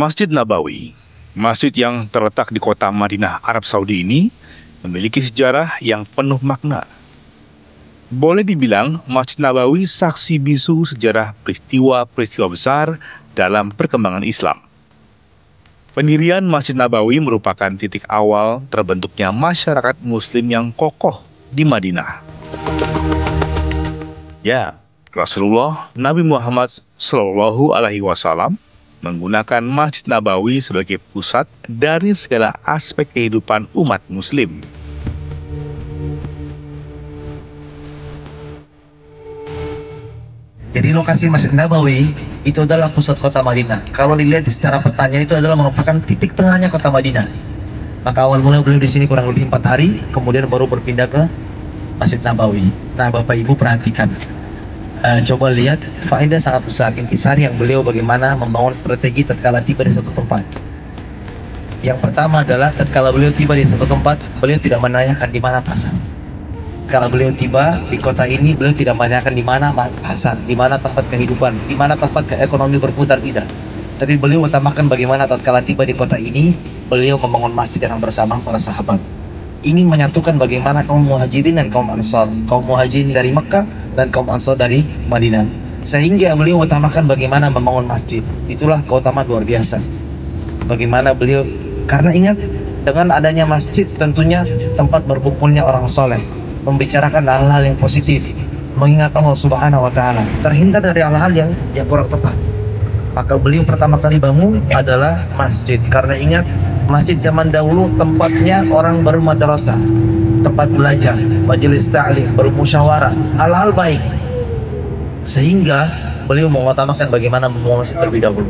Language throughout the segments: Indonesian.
Masjid Nabawi, masjid yang terletak di kota Madinah, Arab Saudi ini memiliki sejarah yang penuh makna. Boleh dibilang, Masjid Nabawi saksi bisu sejarah peristiwa-peristiwa besar dalam perkembangan Islam. Pendirian Masjid Nabawi merupakan titik awal terbentuknya masyarakat Muslim yang kokoh di Madinah. Ya, Rasulullah Nabi Muhammad SAW menggunakan Masjid Nabawi sebagai pusat dari segala aspek kehidupan umat Muslim. Jadi lokasi Masjid Nabawi itu adalah pusat kota Madinah. Kalau dilihat secara petanya itu adalah merupakan titik tengahnya kota Madinah. Maka awal mula beliau di sini kurang lebih 4 hari, kemudian baru berpindah ke Masjid Nabawi. Nah, Bapak Ibu perhatikan. Coba lihat faedah sangat besar intisari yang beliau bagaimana membangun strategi tatkala tiba di suatu tempat. Yang pertama adalah tatkala beliau tiba di suatu tempat, beliau tidak menanyakan di mana pasar. Kalau beliau tiba di kota ini, beliau tidak menanyakan di mana pasar, di mana tempat kehidupan, di mana tempat ekonomi berputar, tidak. Tapi beliau utamakan bagaimana tatkala tiba di kota ini, beliau membangun masjid yang bersama para sahabat. Ingin menyatukan bagaimana kaum muhajirin dan kaum ansar, kaum muhajirin dari Mekah dan kaum ansar dari Madinah. Sehingga beliau utamakan bagaimana membangun masjid. Itulah keutamaan luar biasa. Bagaimana beliau, karena ingat, dengan adanya masjid tentunya tempat berkumpulnya orang soleh, membicarakan hal-hal yang positif, mengingat Allah Subhanahu wa Ta'ala, terhindar dari hal-hal yang kurang tepat. Maka beliau pertama kali bangun adalah masjid. Karena ingat, masjid zaman dahulu tempatnya orang bermadrasah, tempat belajar, majelis ta'lim, bermusyawarah, hal-hal baik. Sehingga beliau mengutamakan bagaimana membangun masjid terlebih dahulu.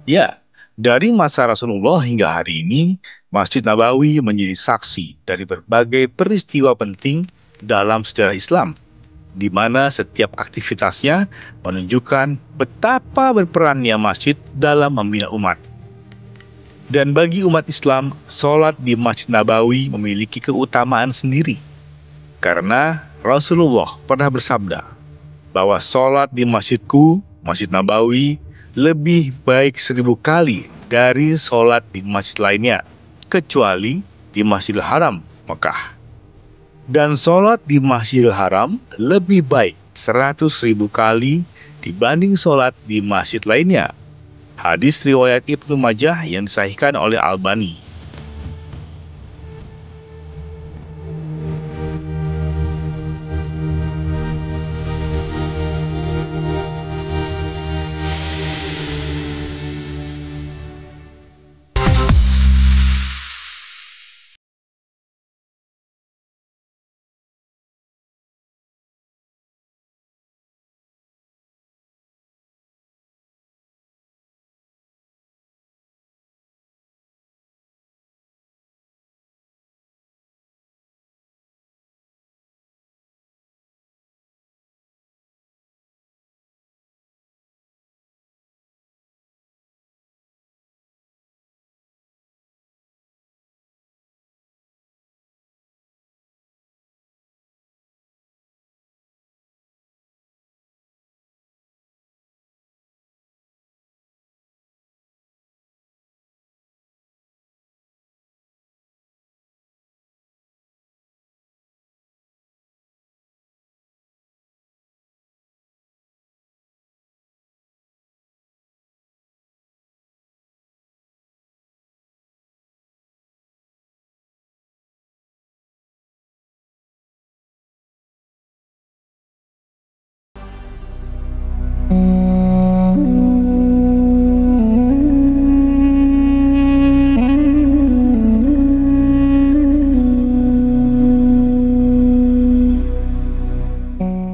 Ya, dari masa Rasulullah hingga hari ini, Masjid Nabawi menjadi saksi dari berbagai peristiwa penting dalam sejarah Islam, di mana setiap aktivitasnya menunjukkan betapa berperannya masjid dalam membina umat. Dan bagi umat Islam, sholat di Masjid Nabawi memiliki keutamaan sendiri. Karena Rasulullah pernah bersabda bahwa sholat di masjidku, Masjid Nabawi, lebih baik 1000 kali dari sholat di masjid lainnya, kecuali di Masjidil Haram, Mekah. Dan sholat di Masjidil Haram lebih baik 100.000 kali dibanding sholat di masjid lainnya. Hadis riwayat Ibnu Majah yang disahihkan oleh Albani.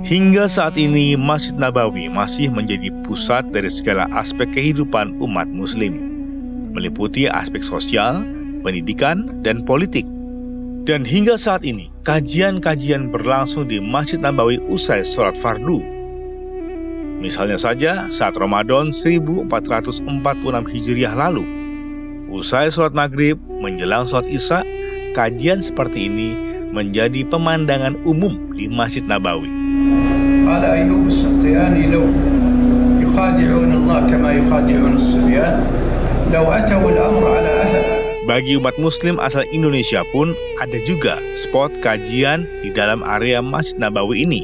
Hingga saat ini, Masjid Nabawi masih menjadi pusat dari segala aspek kehidupan umat Muslim, meliputi aspek sosial, pendidikan, dan politik. Dan hingga saat ini, kajian-kajian berlangsung di Masjid Nabawi usai sholat fardu. Misalnya saja saat Ramadan 1446 Hijriah lalu, usai sholat maghrib menjelang sholat isya, kajian seperti ini menjadi pemandangan umum di Masjid Nabawi. قال أيوب السختياني لو يخادعون الله كما يخادعون الصبيان لو أتوا الأمر على أهل. Bagi umat muslim asal Indonesia pun ada juga spot kajian di dalam area Masjid Nabawi ini.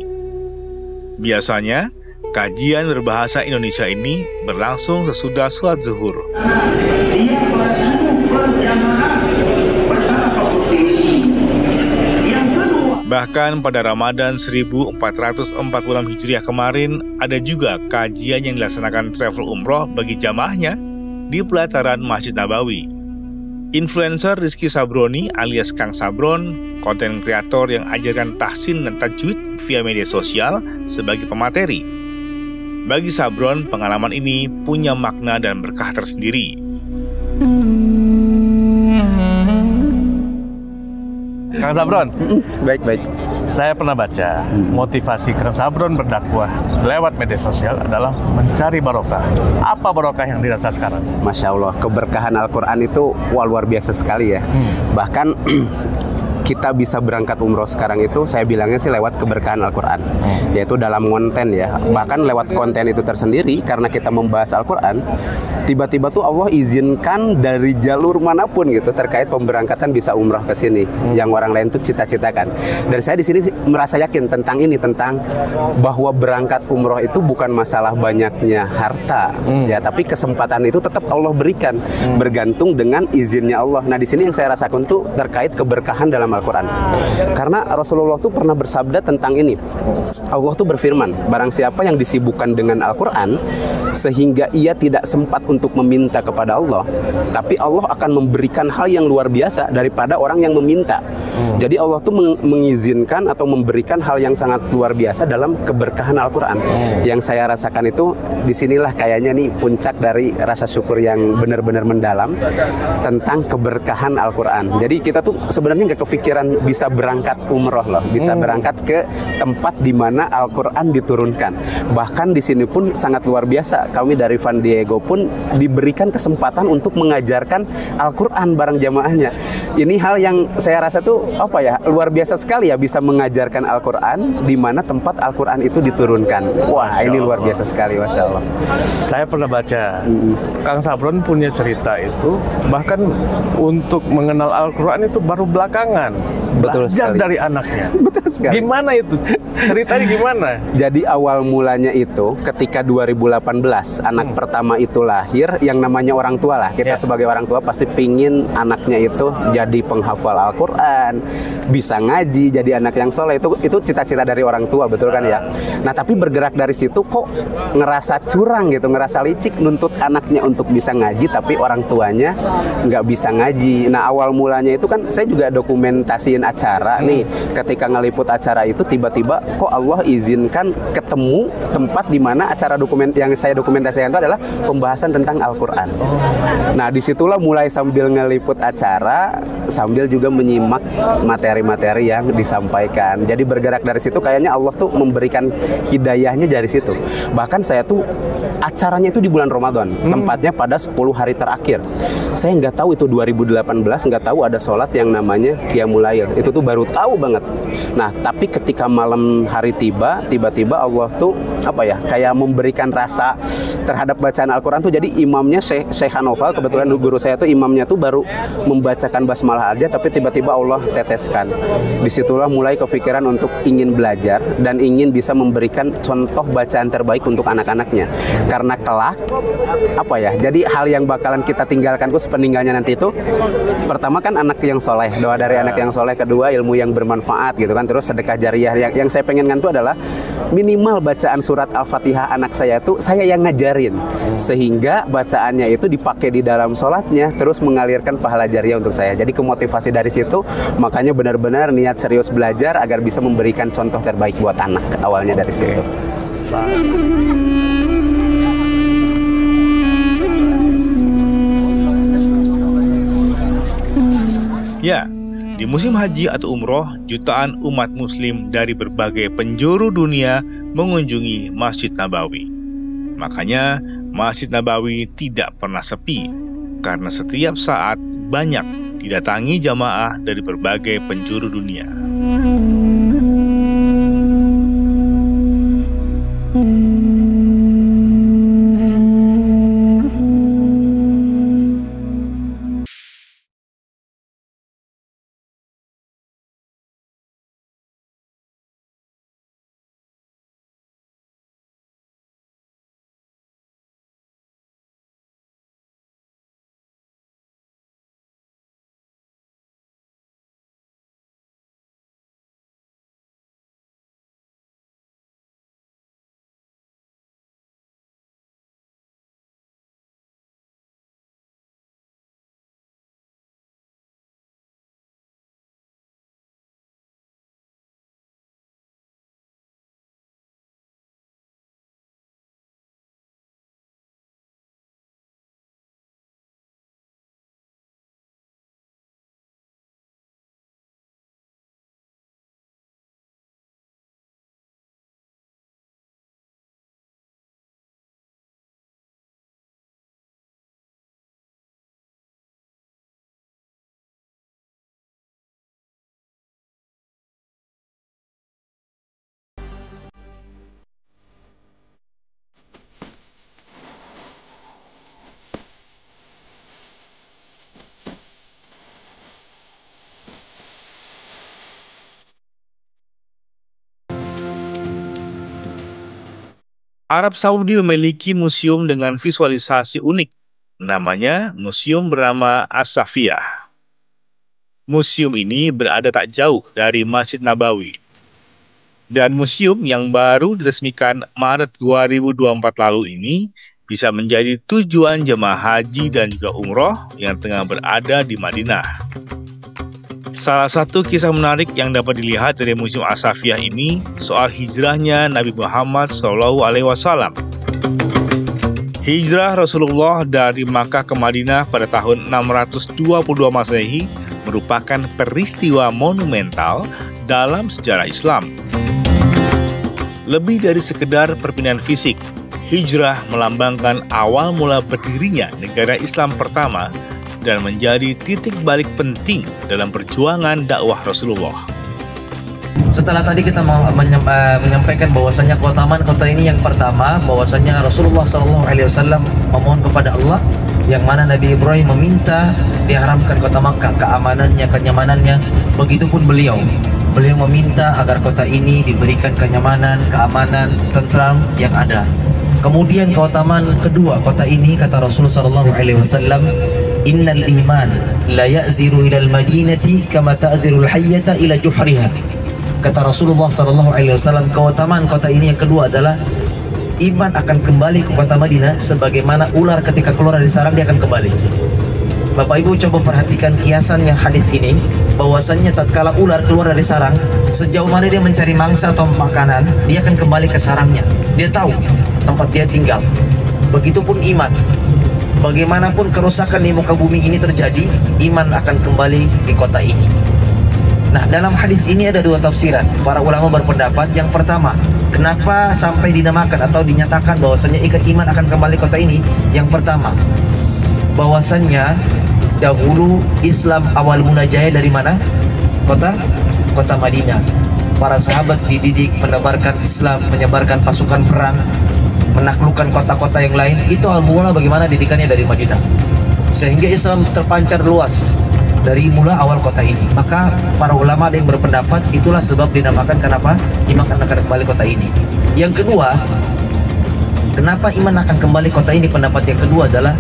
Biasanya, kajian berbahasa Indonesia ini berlangsung sesudah sholat zuhur. Bahkan pada Ramadan 1446 Hijriah kemarin, ada juga kajian yang dilaksanakan travel umroh bagi jamaahnya di pelataran Masjid Nabawi. Influencer Rizky Sabroni alias Kang Sabron, konten kreator yang ajarkan tahsin dan tajwid via media sosial sebagai pemateri. Bagi Sabron, pengalaman ini punya makna dan berkah tersendiri. Kang Sabron, Baik. saya pernah baca motivasi Kang Sabron berdakwah lewat media sosial adalah mencari barokah. Apa barokah yang dirasa sekarang? Masya Allah, keberkahan Al-Quran itu luar biasa sekali ya. Bahkan kita bisa berangkat umroh sekarang itu, saya bilangnya sih lewat keberkahan Al-Quran, yaitu dalam konten ya. Bahkan lewat konten itu tersendiri, karena kita membahas Al-Quran, tiba-tiba tuh Allah izinkan dari jalur manapun gitu terkait pemberangkatan bisa umroh ke sini, yang orang lain tuh cita-citakan. Dan saya di sini merasa yakin tentang ini, tentang bahwa berangkat umroh itu bukan masalah banyaknya harta, ya, tapi kesempatan itu tetap Allah berikan, bergantung dengan izinnya Allah. Nah, di sini yang saya rasakan tuh terkait keberkahan dalam Al-Quran. Karena Rasulullah tuh pernah bersabda tentang ini. Allah tuh berfirman, barang siapa yang disibukkan dengan Al-Quran sehingga ia tidak sempat untuk meminta kepada Allah, tapi Allah akan memberikan hal yang luar biasa daripada orang yang meminta. Jadi Allah tuh mengizinkan atau memberikan hal yang sangat luar biasa dalam keberkahan Al-Quran. Yang saya rasakan itu disinilah kayaknya nih puncak dari rasa syukur yang benar-benar mendalam tentang keberkahan Al-Quran. Jadi kita tuh sebenarnya nggak kepikiran bisa berangkat umroh loh, bisa berangkat ke tempat di mana Al-Quran diturunkan. Bahkan di sini pun sangat luar biasa. Kami dari Van Diego pun diberikan kesempatan untuk mengajarkan Al-Quran bareng jamaahnya. Ini hal yang saya rasa tuh apa ya, luar biasa sekali ya, bisa mengajarkan Al-Quran di mana tempat Al-Quran itu diturunkan. Wah, ini luar biasa sekali, Masya Allah. Saya pernah baca, Kang Sabron punya cerita itu, bahkan untuk mengenal Al-Quran itu baru belakangan. Betul Belajar sekali. dari anaknya. Betul sekali. Gimana itu? Ceritanya gimana? Jadi awal mulanya itu ketika 2018 anak pertama itu lahir, yang namanya orang tua lah. Kita sebagai orang tua pasti pingin anaknya itu jadi penghafal Al-Quran, bisa ngaji, jadi anak yang soleh. Itu cita-cita dari orang tua, betul kan ya? Nah, tapi bergerak dari situ kok ngerasa curang gitu, ngerasa licik nuntut anaknya untuk bisa ngaji, tapi orang tuanya nggak bisa ngaji. Nah, awal mulanya itu kan saya juga dokumentasiin acara nih. Ketika ngeliput acara itu tiba-tiba kok Allah izinkan ketemu tempat di mana acara yang saya dokumentasikan itu adalah pembahasan tentang Al-Quran. Nah, disitulah mulai sambil ngeliput acara, sambil juga menyimak materi-materi yang disampaikan. Jadi bergerak dari situ kayaknya Allah tuh memberikan hidayahnya dari situ. Bahkan saya tuh acaranya itu di bulan Ramadan, tempatnya pada 10 hari terakhir. Saya nggak tahu itu 2018, nggak tahu ada sholat yang namanya Qiyamul Lail. Itu tuh baru tahu banget. Nah, tapi ketika malam hari tiba-tiba Allah tuh apa ya, kayak memberikan rasa terhadap bacaan Al-Quran tuh. Jadi imamnya Syekh Hanoval, kebetulan guru saya tuh imamnya tuh baru membacakan basmalah aja, tapi tiba-tiba Allah teteskan. Disitulah mulai kepikiran untuk ingin belajar dan ingin bisa memberikan contoh bacaan terbaik untuk anak-anaknya. Karena kelak apa ya, jadi hal yang bakalan kita tinggalkan tuh sepeninggalnya nanti itu, pertama kan anak yang soleh, doa dari anak yang soleh, kedua ilmu yang bermanfaat gitu kan, terus sedekah jariyah. Yang saya pengenkan tuh adalah minimal bacaan surat Al-Fatihah anak saya tuh saya yang ngajarin, sehingga bacaannya itu dipakai di dalam sholatnya, terus mengalirkan pahala jariyah untuk saya. Jadi kemotivasi dari situ, makanya benar-benar niat serius belajar agar bisa memberikan contoh terbaik buat anak, awalnya dari situ. Ya, di musim haji atau umroh, jutaan umat muslim dari berbagai penjuru dunia mengunjungi Masjid Nabawi. Makanya, Masjid Nabawi tidak pernah sepi, karena setiap saat banyak didatangi jamaah dari berbagai penjuru dunia. Arab Saudi memiliki museum dengan visualisasi unik. Namanya museum bernama As-Safiyah. Museum ini berada tak jauh dari Masjid Nabawi. Dan museum yang baru diresmikan Maret 2024 lalu ini bisa menjadi tujuan jemaah haji dan juga umroh yang tengah berada di Madinah. Salah satu kisah menarik yang dapat dilihat dari Museum As-Safiyah ini soal hijrahnya Nabi Muhammad SAW. Hijrah Rasulullah dari Makkah ke Madinah pada tahun 622 Masehi merupakan peristiwa monumental dalam sejarah Islam. Lebih dari sekedar perpindahan fisik, hijrah melambangkan awal mula berdirinya negara Islam pertama dan menjadi titik balik penting dalam perjuangan dakwah Rasulullah. Setelah tadi kita menyampaikan bahwasanya keutamaan kota ini, yang pertama bahwasanya Rasulullah SAW memohon kepada Allah, yang mana Nabi Ibrahim meminta diharamkan kota Makkah, keamanannya, kenyamanannya. Begitupun beliau meminta agar kota ini diberikan kenyamanan, keamanan, tentram yang ada. Kemudian keutamaan kedua kota ini, kata Rasulullah SAW, innal iman la ya'ziru ilal madinati kama ta'zirul hayyata ila juhriha. Kata Rasulullah SAW, keutamaan kota ini yang kedua adalah iman akan kembali ke kota Madinah sebagaimana ular ketika keluar dari sarang dia akan kembali. Bapak Ibu coba perhatikan kiasannya hadis ini, bahwasannya tatkala ular keluar dari sarang, sejauh mana dia mencari mangsa atau makanan, dia akan kembali ke sarangnya. Dia tahu tempat dia tinggal. Begitupun iman. Bagaimanapun kerusakan di muka bumi ini terjadi, iman akan kembali di kota ini. Nah, dalam hadis ini ada dua tafsiran. Para ulama berpendapat, yang pertama, kenapa sampai dinamakan atau dinyatakan bahwasannya iman akan kembali kota ini? Yang pertama, bahwasannya dahulu Islam awal mula jaya dari mana? Kota Madinah. Para sahabat dididik menebarkan Islam, menyebarkan pasukan perang, menaklukkan kota-kota yang lain. Itu awal mula bagaimana didikannya dari Madinah, sehingga Islam terpancar luas dari mula awal kota ini. Maka para ulama ada yang berpendapat itulah sebab dinamakan kenapa iman akan kembali kota ini. Yang kedua, kenapa iman akan kembali kota ini? Pendapat yang kedua adalah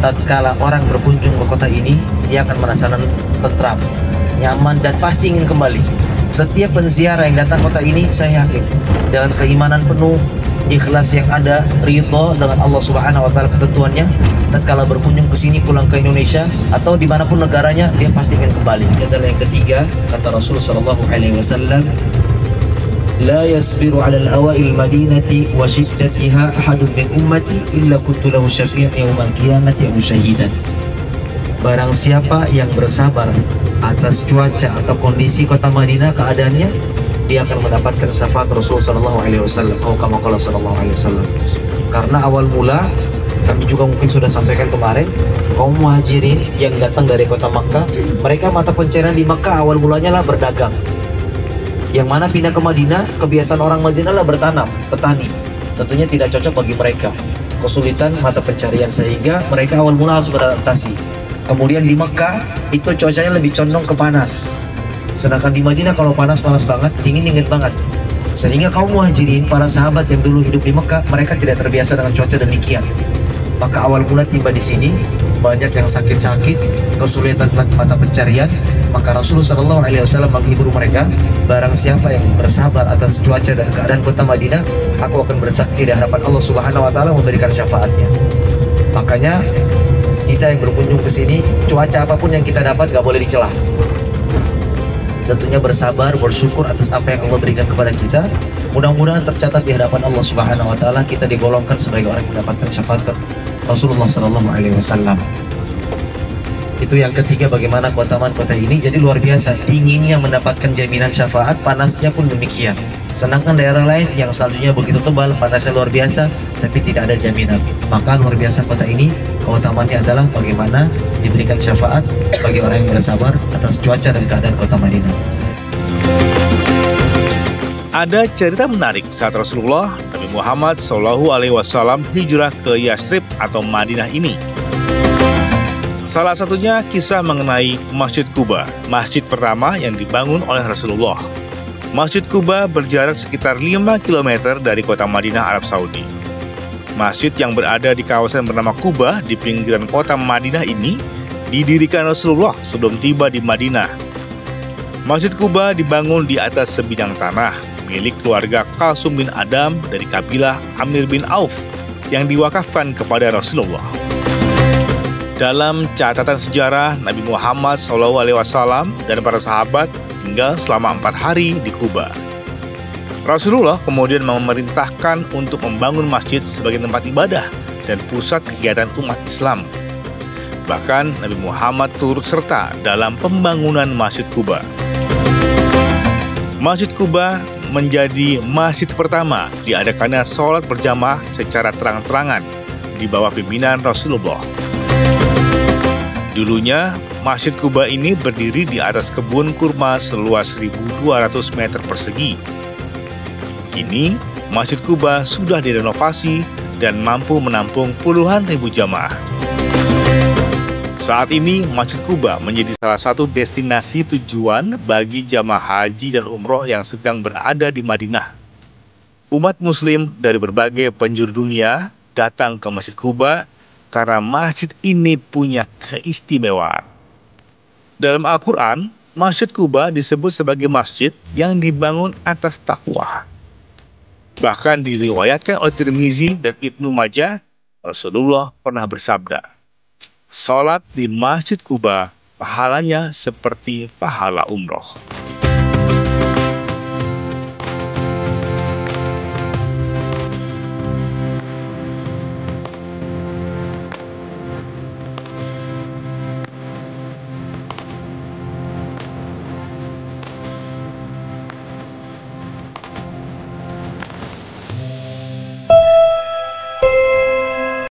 tatkala orang berkunjung ke kota ini, dia akan merasakan tentram, nyaman, dan pasti ingin kembali. Setiap penziarah yang datang kota ini, saya yakin dengan keimanan penuh, ikhlas yang ada, ridho dengan Allah Subhanahu wa taala ketentuannya, tatkala berkunjung ke sini, pulang ke Indonesia atau dimanapun negaranya, dia pasti ingin kembali. Ini adalah yang ketiga, kata Rasulullah SAW, la yasbiru 'ala al-awa'il madinati wa shiddatiha ahadun min ummati illa kuntu lahu syafi'an yaumal qiyamati aw syahidan. Barang siapa yang bersabar atas cuaca atau kondisi kota Madinah keadaannya, dia akan mendapatkan syafaat Rasulullah SAW atau kama qala sallallahu alaihi wasallam. Karena awal mula kami juga mungkin sudah sampaikan kemarin, kaum muhajirin yang datang dari kota Makkah, mereka mata pencarian di Makkah awal mulanya lah berdagang. Yang mana pindah ke Madinah, kebiasaan orang Madinah lah bertanam, petani. Tentunya tidak cocok bagi mereka. Kesulitan mata pencarian sehingga mereka awal mula harus beradaptasi. Kemudian di Mekah itu cuacanya lebih condong ke panas. Sedangkan di Madinah kalau panas-panas banget, dingin-dingin banget. Sehingga kaum muhajirin, para sahabat yang dulu hidup di Mekah, mereka tidak terbiasa dengan cuaca demikian. Maka awal mula tiba di sini, banyak yang sakit-sakit, kesulitan mata pencarian. Maka Rasulullah SAW menghibur mereka, barang siapa yang bersabar atas cuaca dan keadaan kota Madinah, aku akan bersaksi di hadapan Allah Subhanahu wa taala memberikan syafaatnya. Makanya kita yang berkunjung ke sini, cuaca apapun yang kita dapat gak boleh dicela. Tentunya bersabar, bersyukur atas apa yang Allah berikan kepada kita. Mudah-mudahan tercatat di hadapan Allah Subhanahu wa taala kita digolongkan sebagai orang yang mendapatkan syafaat Rasulullah SAW. Itu yang ketiga, bagaimana keutamaan kota ini. Jadi luar biasa, dinginnya mendapatkan jaminan syafaat, panasnya pun demikian. Sedangkan daerah lain yang saljunya begitu tebal, panasnya luar biasa, tapi tidak ada jaminan. Maka luar biasa kota ini, keutamaannya adalah bagaimana diberikan syafaat bagi orang yang bersabar atas cuaca dan keadaan kota Madinah. Ada cerita menarik saat Rasulullah Nabi Muhammad SAW hijrah ke Yasrib atau Madinah ini. Salah satunya kisah mengenai Masjid Quba, masjid pertama yang dibangun oleh Rasulullah. Masjid Quba berjarak sekitar 5 km dari kota Madinah, Arab Saudi. Masjid yang berada di kawasan bernama Quba di pinggiran kota Madinah ini didirikan Rasulullah sebelum tiba di Madinah. Masjid Quba dibangun di atas sebidang tanah milik keluarga Kalsum bin Adam dari kabilah Amir bin Auf yang diwakafkan kepada Rasulullah. Dalam catatan sejarah, Nabi Muhammad SAW dan para sahabat tinggal selama 4 hari di Quba. Rasulullah kemudian memerintahkan untuk membangun masjid sebagai tempat ibadah dan pusat kegiatan umat Islam. Bahkan Nabi Muhammad turut serta dalam pembangunan Masjid Quba. Masjid Quba menjadi masjid pertama diadakannya sholat berjamaah secara terang-terangan di bawah pimpinan Rasulullah. Dulunya, Masjid Quba ini berdiri di atas kebun kurma seluas 1.200 meter persegi. Kini, Masjid Quba sudah direnovasi dan mampu menampung puluhan ribu jamaah. Saat ini, Masjid Quba menjadi salah satu destinasi tujuan bagi jamaah haji dan umroh yang sedang berada di Madinah. Umat Muslim dari berbagai penjuru dunia datang ke Masjid Quba karena masjid ini punya keistimewaan. Dalam Al-Quran, Masjid Quba disebut sebagai masjid yang dibangun atas takwa. Bahkan diriwayatkan oleh Tirmizi dan Ibnu Majah, Rasulullah pernah bersabda, "Salat di Masjid Quba pahalanya seperti pahala umroh."